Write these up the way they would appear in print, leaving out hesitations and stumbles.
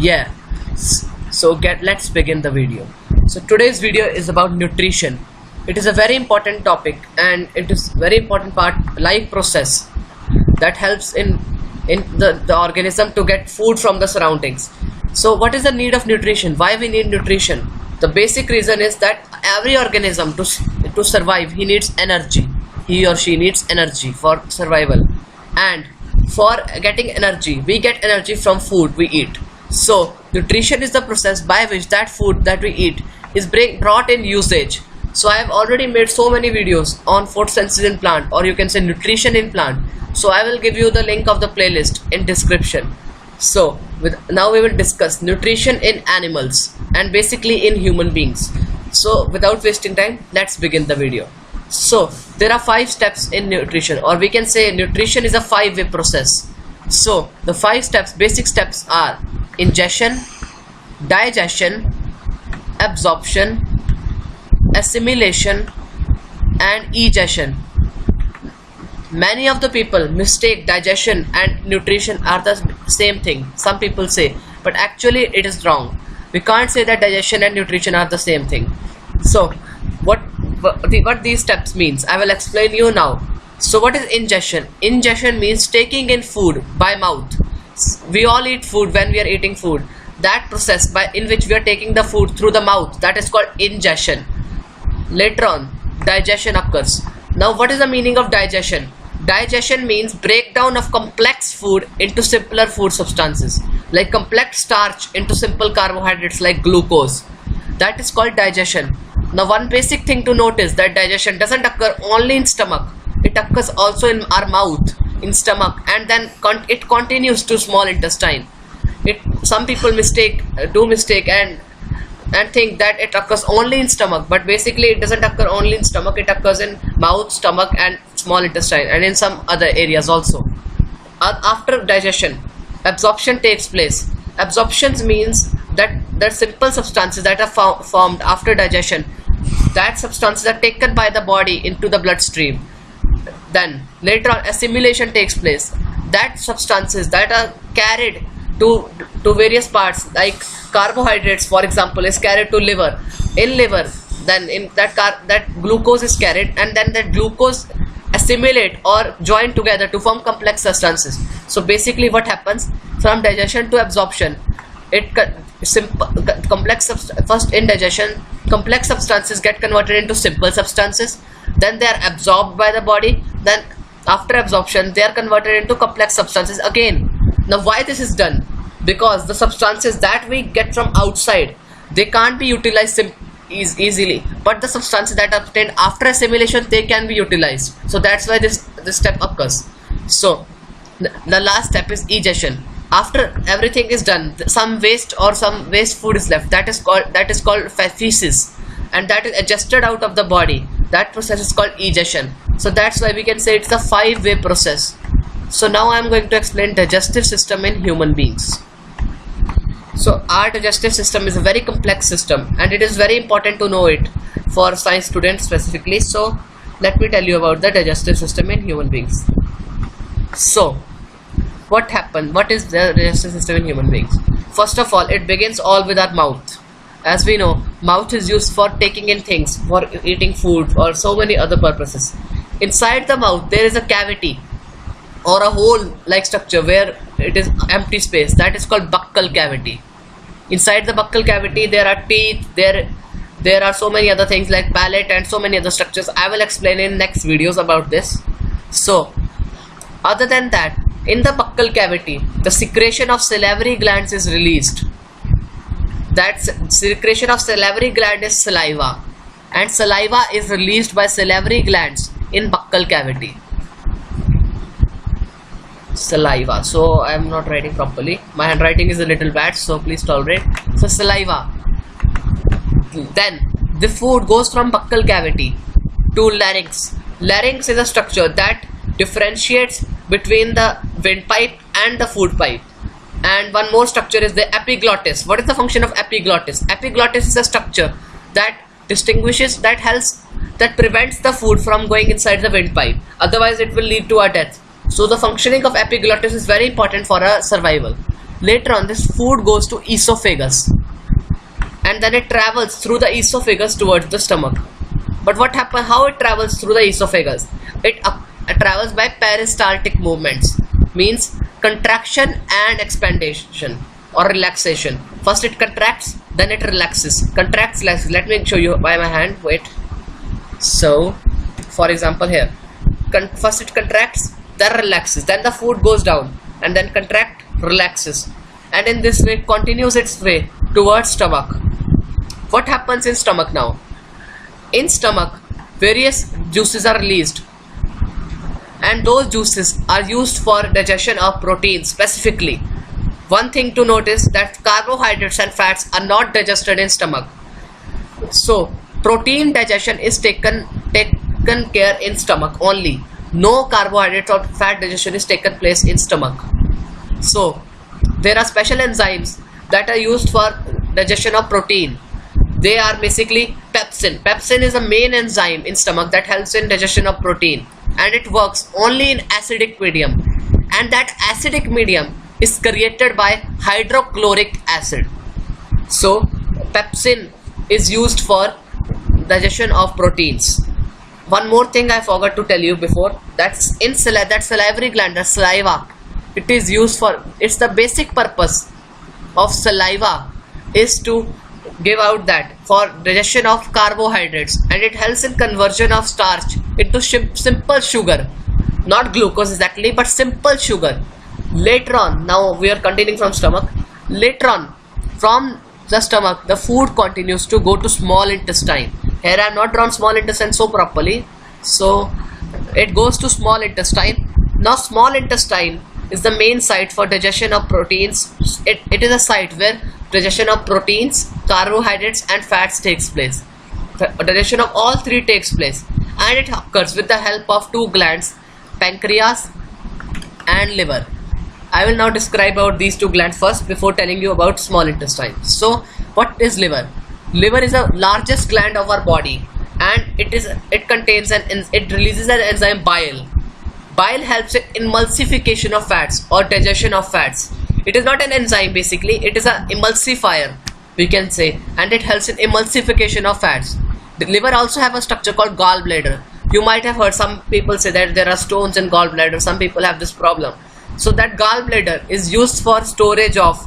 Yeah, so let's begin the video. So today's video is about nutrition. It is a very important topic and it is very important part, life process that helps in the organism to get food from the surroundings. So what is the need of nutrition? Why we need nutrition? The basic reason is that every organism to survive, he needs energy. He or she needs energy for survival, and for getting energy, we get energy from food we eat. So nutrition is the process by which that food that we eat is brought in usage. So I have already made so many videos on photosynthesis in plant, or you can say nutrition in plant. So I will give you the link of the playlist in description. So now we will discuss nutrition in animals and basically in human beings. So without wasting time, let's begin the video. So there are 5 steps in nutrition, or we can say nutrition is a 5-way process. So the 5 steps, basic steps are ingestion, digestion, absorption, assimilation, and egestion. Many of the people mistake digestion and nutrition are the same thing. Some people say, but actually it is wrong. We can't say that digestion and nutrition are the same thing. So what these steps means, I will explain you now. So what is ingestion? Ingestion means taking in food by mouth. We all eat food when we are eating food. That process in which we are taking the food through the mouth, that is called ingestion. Later on, digestion occurs. Now what is the meaning of digestion? Digestion means breakdown of complex food into simpler food substances, like complex starch into simple carbohydrates like glucose. That is called digestion. Now one basic thing to note is that digestion doesn't occur only in stomach. It occurs also in our mouth, in stomach, and then it continues to small intestine. Some people do mistake and think that it occurs only in stomach, but basically it doesn't occur only in stomach. It occurs in mouth, stomach, and small intestine, and in some other areas also. After digestion, absorption takes place. Absorption means that the simple substances that are formed after digestion, that substances are taken by the body into the bloodstream. Then later on, assimilation takes place. That substances that are carried to various parts, like carbohydrates for example, is carried to liver. In liver, then in that glucose is carried, and then that glucose assimilate or join together to form complex substances. So basically what happens from digestion to absorption, first in digestion, complex substances get converted into simple substances, then they are absorbed by the body, then after absorption they are converted into complex substances again. Now why this is done? Because the substances that we get from outside, they can't be utilized easily, but the substances that are obtained after assimilation, they can be utilized. So that's why this step occurs. So the last step is egestion. After everything is done, some waste food is left. That is called feces, and that is adjusted out of the body. That process is called egestion. So that's why we can say it's a 5-way process. So now I am going to explain digestive system in human beings. So our digestive system is a very complex system, and it is very important to know it for science students specifically. So let me tell you about the digestive system in human beings. So what happened? What is the digestive system in human beings? First of all, it begins all with our mouth. As we know, mouth is used for taking in things, for eating food, or so many other purposes. Inside the mouth there is a cavity or a hole like structure where it is empty space. That is called buccal cavity. Inside the buccal cavity there are teeth, there are so many other things like palate and so many other structures. I will explain in next videos about this. So other than that, in the buccal cavity, the secretion of salivary glands is released. That secretion of salivary gland is saliva, and saliva is released by salivary glands in buccal cavity. Saliva. So I am not writing properly. My handwriting is a little bad, so please tolerate. So saliva. Then the food goes from buccal cavity to larynx. Larynx is a structure that differentiates between the windpipe and the food pipe. And one more structure is the epiglottis. What is the function of epiglottis? Epiglottis is a structure that prevents the food from going inside the windpipe. Otherwise, it will lead to our death. So the functioning of epiglottis is very important for our survival. Later on, this food goes to esophagus, and then it travels through the esophagus towards the stomach. But what happens? How it travels through the esophagus? It travels by peristaltic movements, means contraction and expansion or relaxation. First it contracts, then it relaxes. Contracts, relaxes. Let me show you by my hand. Wait. So, for example, here, first it contracts, then relaxes, then the food goes down, and then contract, relaxes, and in this way continues its way towards stomach. What happens in stomach now? In stomach, various juices are released, and those juices are used for digestion of proteins specifically. One thing to notice that carbohydrates and fats are not digested in stomach. So protein digestion is taken care in stomach only. No carbohydrate or fat digestion is taken place in stomach. So there are special enzymes that are used for digestion of protein. They are basically pepsin. Pepsin is a main enzyme in stomach that helps in digestion of protein, and it works only in acidic medium, and that acidic medium is created by hydrochloric acid. So pepsin is used for digestion of proteins. One more thing I forgot to tell you before, that's in that salivary gland, the saliva, it is used for, it's the basic purpose of saliva is to give out that for digestion of carbohydrates, and it helps in conversion of starch into simple sugar, not glucose exactly, but simple sugar. Later on, now we are continuing from stomach. Later on, from the stomach, the food continues to go to small intestine. Here I have not drawn small intestine so properly, so it goes to small intestine. Now small intestine is the main site for digestion of proteins. It is a site where digestion of proteins, carbohydrates and fats takes place. The digestion of all three takes place, and it occurs with the help of two glands, pancreas and liver. I will now describe about these two glands first before telling you about small intestine. So what is liver? Liver is the largest gland of our body, and it contains it releases an enzyme bile. Bile helps in emulsification of fats or digestion of fats. It is not an enzyme basically, it is an emulsifier, we can say, and it helps in emulsification of fats. The liver also have a structure called gallbladder. You might have heard some people say that there are stones in gallbladder. Some people have this problem. So that gallbladder is used for storage of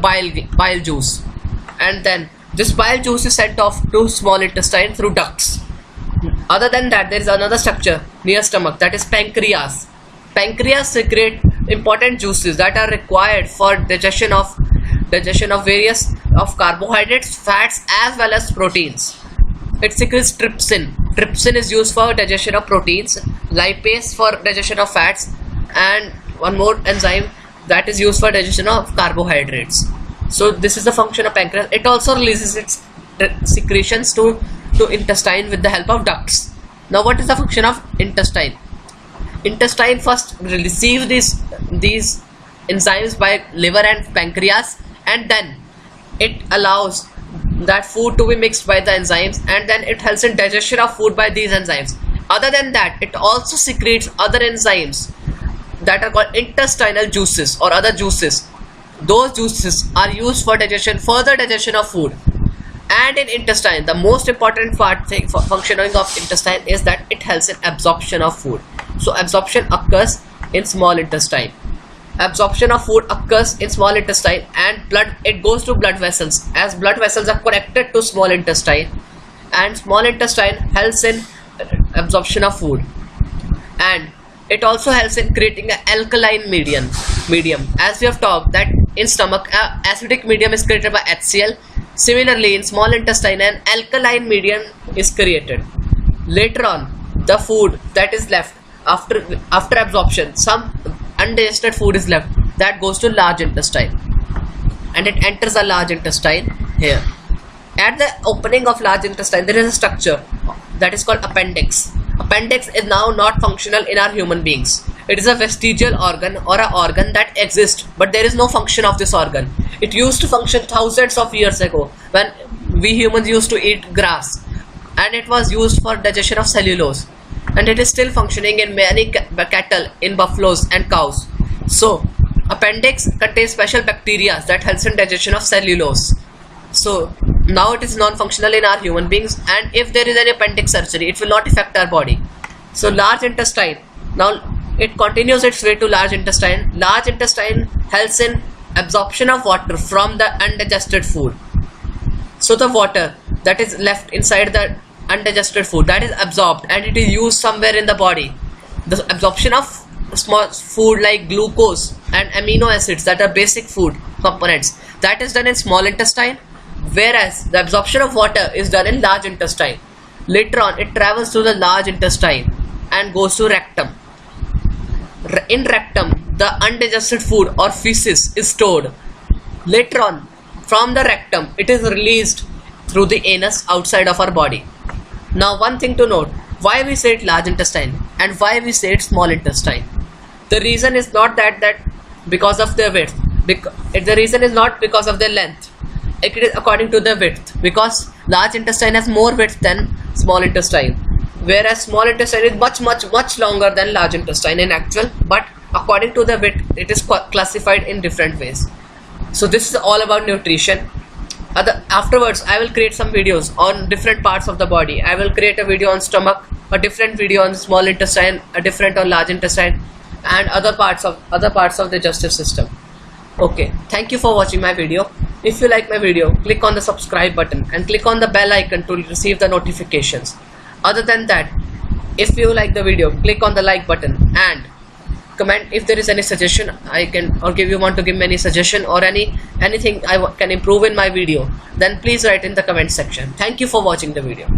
bile juice, and then this bile juice is sent off to small intestine through ducts. Other than that, there is another structure near stomach, that is pancreas. Pancreas secrete important juices that are required for digestion of various carbohydrates, fats as well as proteins. It secretes trypsin. Trypsin is used for digestion of proteins, lipase for digestion of fats, and one more enzyme that is used for digestion of carbohydrates. So this is the function of pancreas. It also releases its secretions to intestine with the help of ducts. Now what is the function of intestine? Intestine first receives these enzymes by liver and pancreas, and then it allows that food to be mixed by the enzymes, and then it helps in digestion of food by these enzymes. Other than that, it also secretes other enzymes that are called intestinal juices or other juices. Those juices are used for further digestion of food. And in intestine, the most important functioning of intestine is that it helps in absorption of food. So absorption occurs in small intestine. Absorption of food occurs in small intestine, and it goes to blood vessels, as blood vessels are connected to small intestine, and small intestine helps in absorption of food. And it also helps in creating an alkaline medium. As we have talked that in stomach, acidic medium is created by HCl. Similarly, in small intestine, an alkaline medium is created. Later on, the food that is left after absorption, some undigested food is left, that goes to large intestine, and it enters a large intestine here. At the opening of large intestine, there is a structure that is called appendix. Appendix is now not functional in our human beings. It is a vestigial organ or an organ that exists, but there is no function of this organ. It used to function thousands of years ago when we humans used to eat grass, and it was used for digestion of cellulose, and it is still functioning in many cattle, in buffaloes and cows. So Appendix contains special bacteria that helps in digestion of cellulose. So now it is non-functional in our human beings, and if there is any appendix surgery, it will not affect our body. So large intestine, now it continues its way to large intestine. Large intestine helps in absorption of water from the undigested food. So the water that is left inside the undigested food, that is absorbed and it is used somewhere in the body. The absorption of small food like glucose and amino acids, that are basic food components, that is done in small intestine, whereas the absorption of water is done in large intestine. Later on it travels to the large intestine and goes to rectum. In rectum, the undigested food or feces is stored. Later on, from the rectum, it is released through the anus outside of our body. Now one thing to note, why we say it large intestine and why we say it small intestine. The reason is not that because of their width. The reason is not because of their length. It is according to the width, because large intestine has more width than small intestine, whereas small intestine is much longer than large intestine in actual, but according to the width it is classified in different ways. So this is all about nutrition. Afterwards I will create some videos on different parts of the body. I will create a video on stomach, a different video on small intestine, a different on large intestine, and other parts of the digestive system. Okay, thank you for watching my video. If you like my video, click on the subscribe button and click on the bell icon to receive the notifications. Other than that, if you like the video, click on the like button and comment if there is any suggestion you want to give me any suggestion or anything I can improve in my video, then please write in the comment section. Thank you for watching the video.